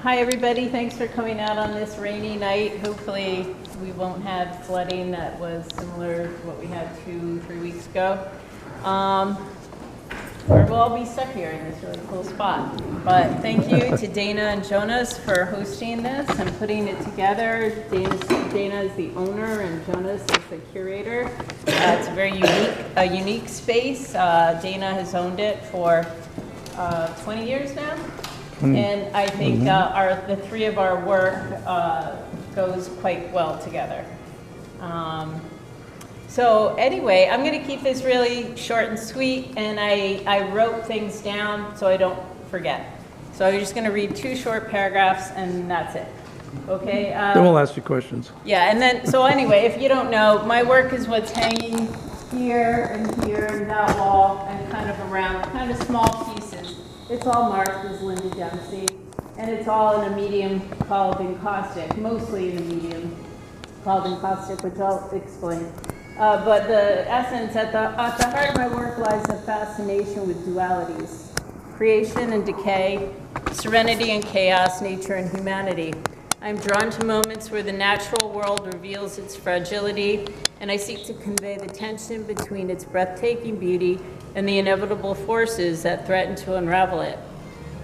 Hi everybody, thanks for coming out on this rainy night. Hopefully we won't have flooding that was similar to what we had 2-3 weeks ago. Or we'll all be stuck here in this really cool spot. But thank you to Dana and Jonas for hosting this and putting it together. Dana is the owner and Jonas is the curator. It's a very unique space. Dana has owned it for 20 years now. And I think the three of our work goes quite well together. So anyway, I'm going to keep this really short and sweet, and I wrote things down so I don't forget. So I'm just going to read 2 short paragraphs, and that's it. Okay? Then we'll ask you questions. Yeah, and then, so anyway, if you don't know, my work is what's hanging here and that wall and kind of around, kind of small pieces. It's all marked as Linda Depsey, and it's all in a medium called encaustic, mostly in a medium called encaustic, which I'll explain. But the essence, at the heart of my work lies a fascination with dualities, creation and decay, serenity and chaos, nature and humanity. I'm drawn to moments where the natural world reveals its fragility, and I seek to convey the tension between its breathtaking beauty and the inevitable forces that threaten to unravel it.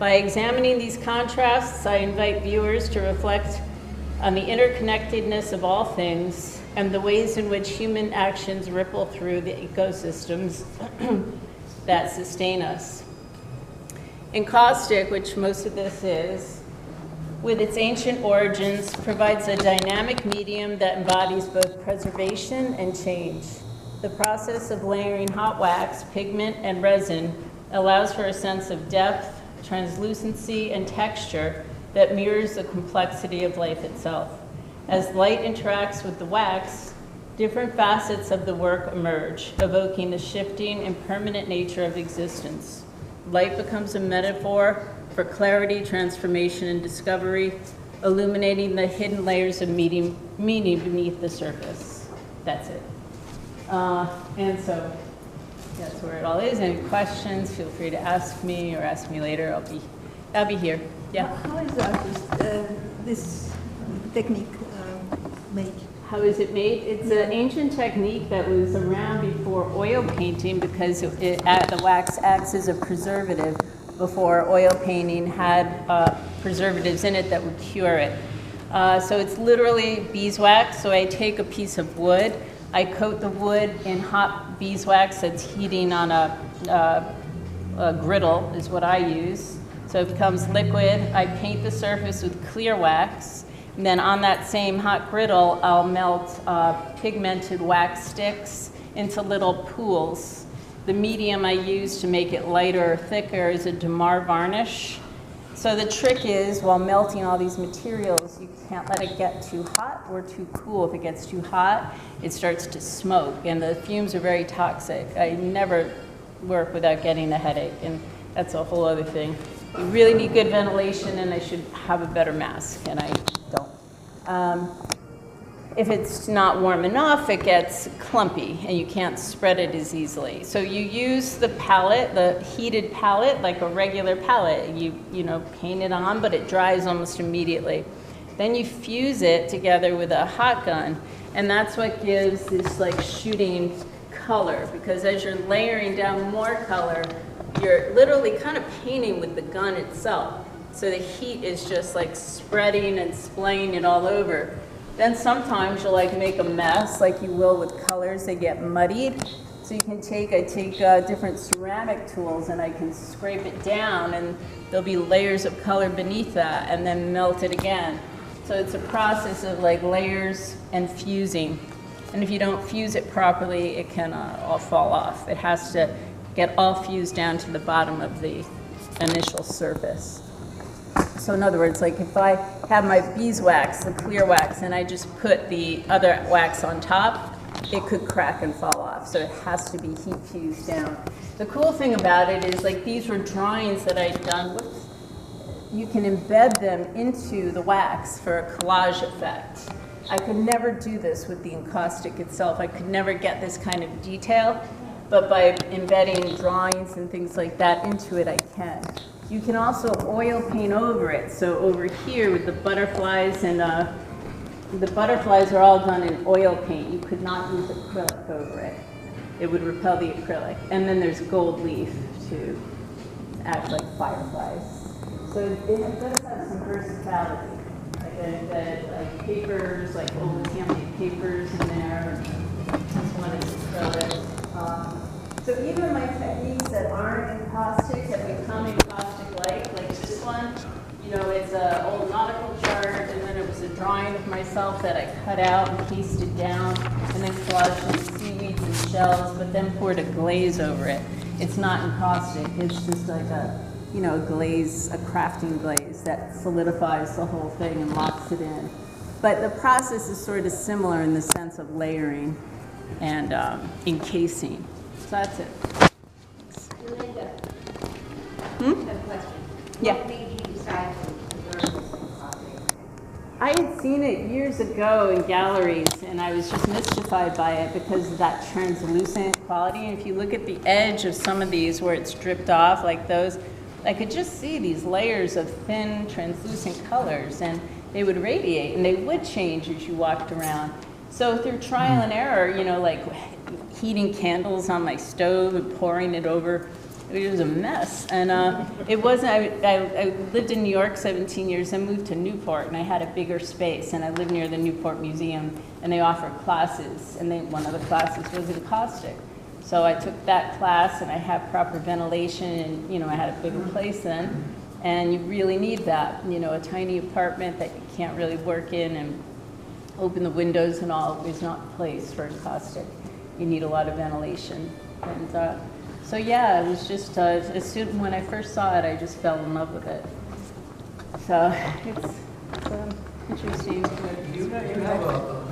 By examining these contrasts, I invite viewers to reflect on the interconnectedness of all things and the ways in which human actions ripple through the ecosystems that sustain us. Encaustic, which most of this is, with its ancient origins, provides a dynamic medium that embodies both preservation and change. The process of layering hot wax, pigment, and resin allows for a sense of depth, translucency, and texture that mirrors the complexity of life itself. As light interacts with the wax, different facets of the work emerge, evoking the shifting and permanent nature of existence. Light becomes a metaphor for clarity, transformation, and discovery, illuminating the hidden layers of meaning beneath the surface. That's it. And so that's where it all is. Any questions, feel free to ask me or ask me later. I'll be here. Yeah. How is this technique made? How is it made? It's an ancient technique that was around before oil painting because the wax acts as a preservative before oil painting had preservatives in it that would cure it. So it's literally beeswax. So I take a piece of wood, I coat the wood in hot beeswax that's heating on a griddle is what I use. So it becomes liquid. I paint the surface with clear wax. And then on that same hot griddle, I'll melt pigmented wax sticks into little pools. The medium I use to make it lighter or thicker is a Damar varnish. So the trick is, while melting all these materials, you can't let it get too hot or too cool. If it gets too hot, it starts to smoke, and the fumes are very toxic. I never work without getting a headache, and that's a whole other thing. You really need good ventilation, and I should have a better mask, and I don't. If it's not warm enough, it gets clumpy, and you can't spread it as easily. So you use the palette, the heated palette, like a regular palette. You know, paint it on, but it dries almost immediately. Then you fuse it together with a hot gun, and that's what gives this like shooting color, because as you're layering down more color, you're literally kind of painting with the gun itself. So the heat is just like spreading and splaying it all over. Then sometimes you'll like make a mess like you will with colors, they get muddied. So you can I take different ceramic tools and I can scrape it down and there'll be layers of color beneath that and then melt it again. So it's a process of like layers and fusing. And if you don't fuse it properly, it can all fall off. It has to get all fused down to the bottom of the initial surface. So in other words, like if I have my beeswax, the clear wax, and I just put the other wax on top, it could crack and fall off. So it has to be heat fused down. The cool thing about it is like these were drawings that I'd done. You can embed them into the wax for a collage effect. I could never do this with the encaustic itself. I could never get this kind of detail, but by embedding drawings and things like that into it, I can. You can also oil paint over it. So over here with the butterflies, and the butterflies are all done in oil paint. You could not use acrylic over it. It would repel the acrylic. And then there's gold leaf to act like fireflies. So it does have some versatility. Like I embedded like papers, like old laminated papers in there. This one is acrylic. So even my techniques that aren't in caustic have become in caustic-like, like this one. You know, it's an old nautical chart, and then it was a drawing of myself that I cut out and pasted down, and then collaged some seaweeds and shells, but then poured a glaze over it. It's not in caustic, it's just like a, you know, a glaze, a crafting glaze that solidifies the whole thing and locks it in. But the process is sort of similar in the sense of layering and encasing. So that's it. Linda, Hmm? I have a question. Yeah. What made you decide to learn this topic? I had seen it years ago in galleries, and I was just mystified by it because of that translucent quality. And if you look at the edge of some of these where it's dripped off, like those, I could just see these layers of thin, translucent colors, and they would radiate, and they would change as you walked around. So through trial and error, you know, like heating candles on my stove and pouring it over, it was a mess. And it wasn't, I lived in New York 17 years, and moved to Newport, and I had a bigger space, and I lived near the Newport Museum, and they offered classes, and one of the classes was in caustic. So I took that class, and I had proper ventilation, and, you know, I had a bigger place then, and you really need that, you know, a tiny apartment that you can't really work in, and open the windows and all is not the place for caustic. You need a lot of ventilation. And so yeah, it was just, as soon when I first saw it, I just fell in love with it. So it's interesting. Do you have a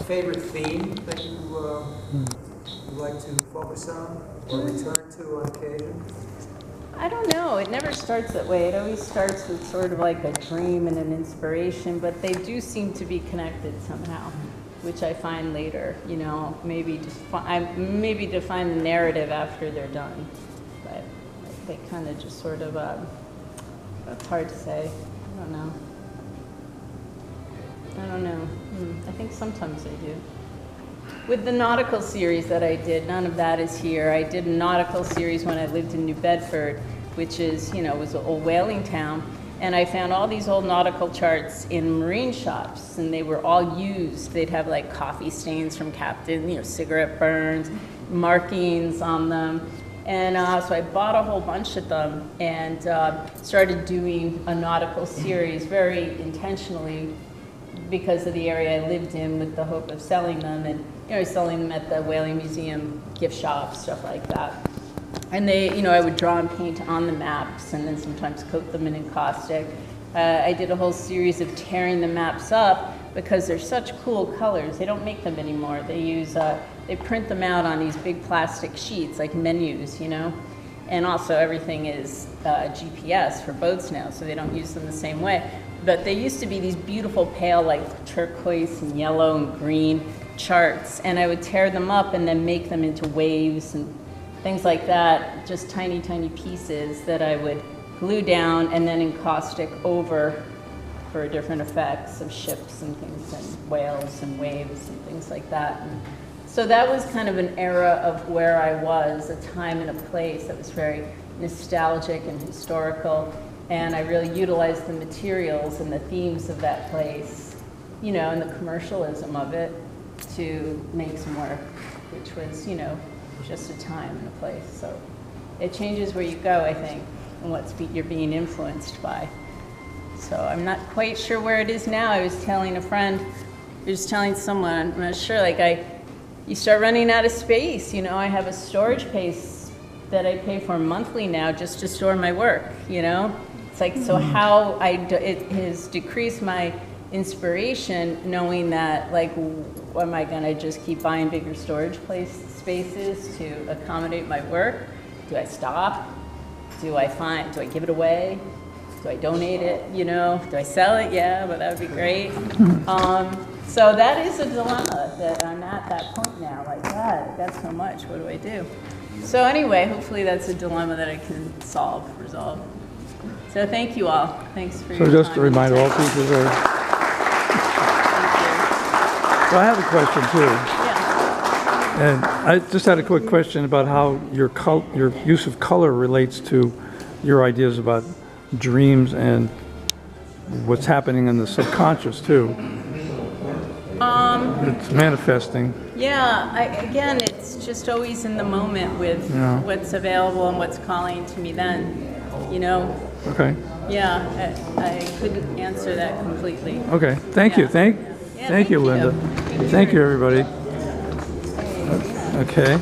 favorite theme that you like to focus on or return to on occasion? I don't know. It never starts that way. It always starts with sort of like a dream and an inspiration, but they do seem to be connected somehow, which I find later, you know, maybe define the narrative after they're done. But they kind of just sort of, it's hard to say. I don't know. I think sometimes they do. With the nautical series that I did, none of that is here. I did a nautical series when I lived in New Bedford, which is, you know, was an old whaling town. And I found all these old nautical charts in marine shops, and they were all used. They'd have like coffee stains from captain, you know, cigarette burns, markings on them. And so I bought a whole bunch of them and started doing a nautical series very intentionally because of the area I lived in, with the hope of selling them, and, you know, selling them at the Whaling Museum gift shop, stuff like that. And they, you know, I would draw and paint on the maps, and then sometimes coat them in encaustic. I did a whole series of tearing the maps up because they're such cool colors. They don't make them anymore. They use, they print them out on these big plastic sheets, like menus, you know. And also everything is GPS for boats now, so they don't use them the same way. But they used to be these beautiful pale, like turquoise and yellow and green charts, and I would tear them up and then make them into waves and things like that, just tiny, tiny pieces that I would glue down and then encaustic over for different effects of ships and things, and whales and waves and things like that. And so that was kind of an era of where I was, a time and a place that was very nostalgic and historical. And I really utilized the materials and the themes of that place, you know, and the commercialism of it to make some work, which was, you know, just a time and a place. So it changes where you go, I think, and what you're being influenced by. So I'm not quite sure where it is now. I was telling a friend, I was telling someone, I'm not sure, like you start running out of space. You know, I have a storage space that I pay for monthly now just to store my work, you know? It's like, so how it has decreased my inspiration, knowing that, like, am I gonna just keep buying bigger storage spaces to accommodate my work? Do I stop? Do I give it away? Do I donate it, you know? Do I sell it? Yeah, but that would be great. So that is a dilemma that I'm at that point now, like, God, I got so much, what do I do? So anyway, hopefully that's a dilemma that I can resolve. So thank you all. Thanks for So your just time. to remind all teachers are, Thank well, I have a question too. you. Yeah. And I just had a quick question about how your use of color relates to your ideas about dreams and what's happening in the subconscious too. It's manifesting. Yeah, again, it's just always in the moment with Yeah. what's available and what's calling to me then, you know? Okay. Yeah, I couldn't answer that completely. Okay. Thank you. Yeah. Thank you, Linda. Thank you, everybody. Okay.